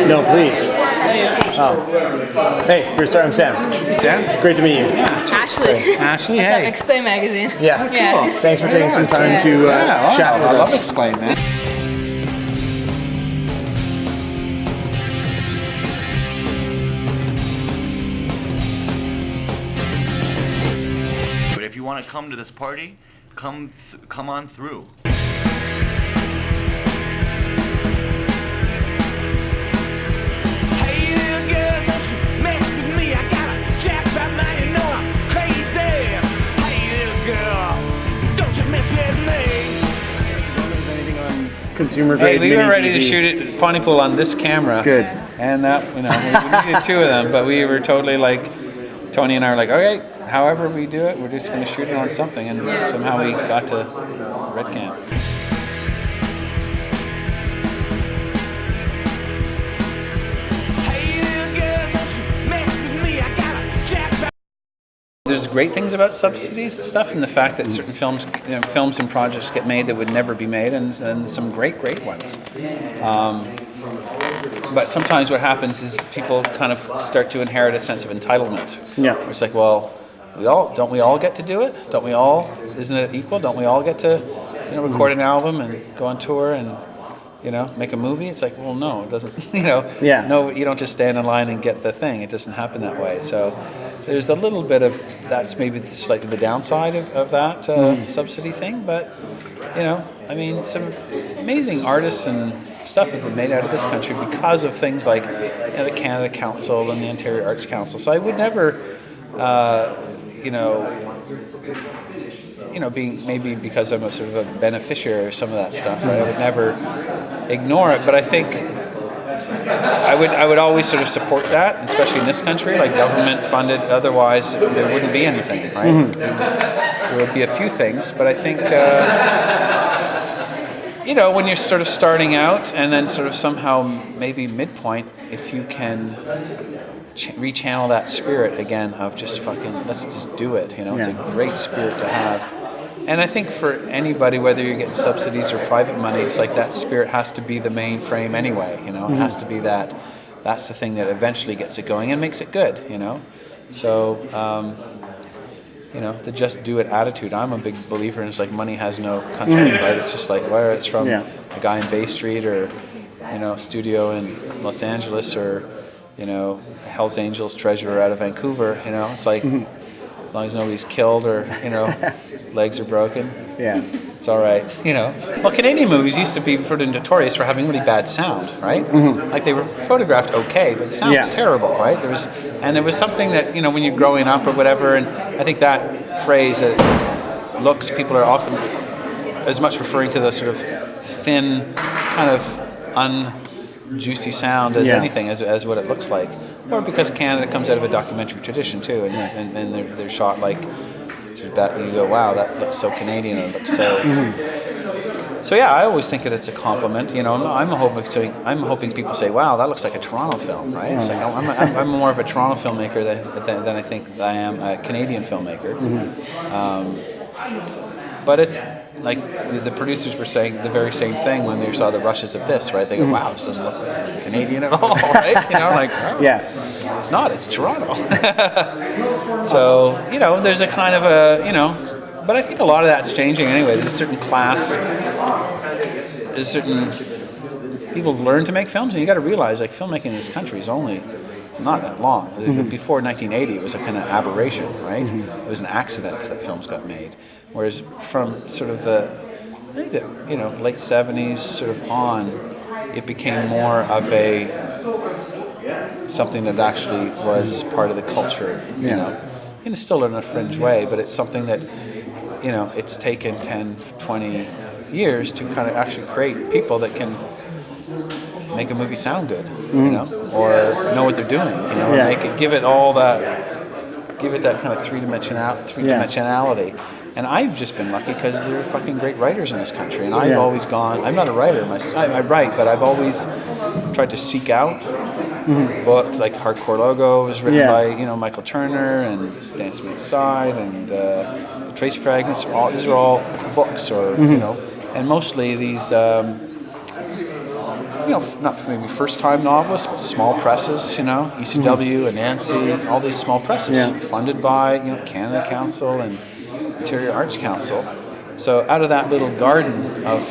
No, please. Oh. Hey, I'm Sam. Sam? Great to meet you. Ashley. Ashley, What's hey. up, Exclaim magazine. Yeah. Yeah. Cool. Thanks for taking some time to chat with I love us. Exclaim, man. But if you want to come to this party, come on through. Hey little girl, don't you mess with me. I got a jackpot now, you know I'm crazy. Hey little girl, don't you mess with me. Anything on consumer Hey, grade we were mini ready to TV? shoot it at Pontypool on this camera. Good. And that, we needed two of them, but we were totally like, Tony and I were like, okay, however we do it, we're just going to shoot it on something. And somehow we got to Red Camp. Hey little girl, don't you mess with me. I got a jackpot. There's great things about subsidies and stuff, and the fact that certain films and projects get made that would never be made, and some great ones. But sometimes what happens is people kind of start to inherit a sense of entitlement. Yeah. It's like, well, don't we all get to do it? Don't we all? Isn't it equal? Don't we all get to, record an album and go on tour and, make a movie? It's like, well, no, it doesn't. Yeah. No, you don't just stand in line and get the thing. It doesn't happen that way. So there's a little bit of that's maybe slightly the downside of that subsidy thing. But some amazing artists and stuff have been made out of this country because of things like the Canada Council and the Ontario Arts Council. So I would never, being maybe because I'm a sort of a beneficiary of some of that stuff, right? I would never ignore it. But I think I would always sort of support that, especially in this country, like government funded. Otherwise, there wouldn't be anything, right? Mm-hmm. There would be a few things, but I think. When you're sort of starting out and then sort of somehow maybe midpoint, if you can rechannel that spirit again of just fucking, let's just do it, It's a great spirit to have. And I think for anybody, whether you're getting subsidies or private money, it's like that spirit has to be the main frame anyway, It has to be that's the thing that eventually gets it going and makes it good, So, the just do it attitude. I'm a big believer in it's like money has no country, right? It's just like whether it's from a guy in Bay Street or, studio in Los Angeles or, Hell's Angels treasurer out of Vancouver, it's like as long as nobody's killed or, legs are broken. Yeah. It's all right, Well, Canadian movies used to be sort of notorious for having really bad sound, right? Mm-hmm. Like they were photographed okay, but the sound was terrible, right? There was something that, when you're growing up or whatever, and I think that phrase that people are often as much referring to the sort of thin, kind of unjuicy sound as anything, as what it looks like. Or because Canada comes out of a documentary tradition too, and they're shot like, that you go, wow, that looks so Canadian, and it looks so. Mm-hmm. So I always think that it's a compliment. I'm hoping people say, wow, that looks like a Toronto film, right? It's like I'm more of a Toronto filmmaker than I think I am a Canadian filmmaker. Mm-hmm. But it's like the producers were saying the very same thing when they saw the rushes of this, right? They go, wow, this doesn't look Canadian at all, right? It's not, it's Toronto. So, there's a kind of but I think a lot of that's changing anyway. There's a certain class, there's certain people have learned to make films, and you got to realize, like, filmmaking in this country is not that long. Mm-hmm. Before 1980, it was a kind of aberration, right? Mm-hmm. It was an accident that films got made. Whereas from sort of the late 70s sort of on, it became more of something that actually was part of the culture, and it's still in a fringe way, but it's something that, it's taken 10, 20 years to kind of actually create people that can make a movie sound good, or know what they're doing, give it that kind of three-dimensionality. And I've just been lucky because there are fucking great writers in this country, and I've always gone. I'm not a writer. I write, but I've always tried to seek out books like Hardcore Logo was written by Michael Turner, and Dance Me Inside, and the Tracy Fragments. These are all books, or and mostly these not maybe first-time novelists, but small presses, ECW and Nancy, all these small presses funded by, Canada Council and Ontario Arts Council. So out of that little garden of,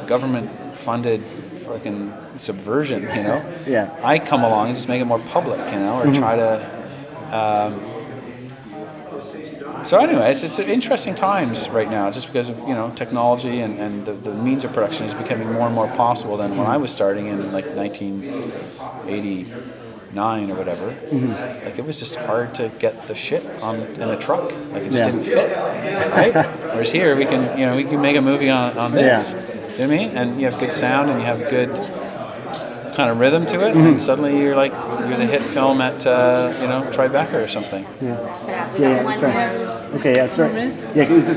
government-funded fucking subversion, I come along and just make it more public, or try to. So anyway, it's interesting times right now, just because of technology and the means of production is becoming more and more possible than when I was starting in like 1989 or whatever. Like it was just hard to get the shit in a truck. Like it just didn't fit, right? Whereas here we can make a movie on this. You know what I mean? And you have good sound and you have good kind of rhythm to it, and suddenly you're the hit film at Tribeca or something. Okay, yeah, sorry. Yeah, can you just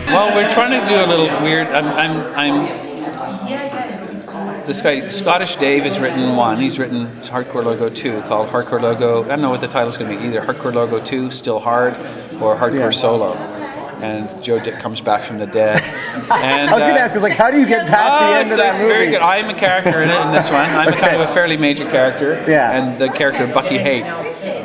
Well, we're trying to do a little weird. This guy, Scottish Dave, has written one. He's written Hardcore Logo 2, called Hardcore Logo. I don't know what the title's going to be. Either Hardcore Logo 2, Still Hard, or Hardcore Solo. And Joe Dick comes back from the dead. And, I was going to ask, how do you get past the end of that movie? It's very good. I'm a character in this one. I'm kind of a fairly major character. Yeah. And the character Bucky Haight,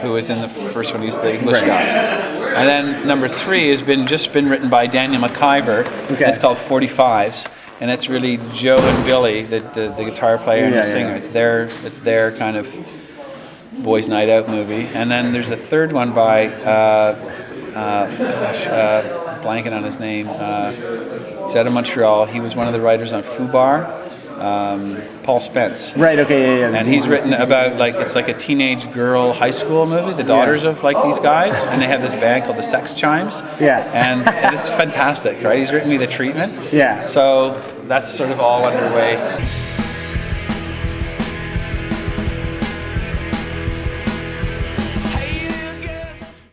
who was in the first one, he's the English guy. And then number 3 has just been written by Daniel McIver. Okay. It's called 45s. And it's really Joe and Billy, the guitar player and the singer. It's their kind of boys' night out movie. And then there's a third one by blanking on his name. He's out of Montreal. He was one of the writers on Fubar. Paul Spence. Right. Okay. Yeah. And he's written about it's like a teenage girl high school movie. The daughters of these guys, and they have this band called the Sex Chimes. Yeah. And it's fantastic, right? He's written me The Treatment. Yeah. So that's sort of all underway.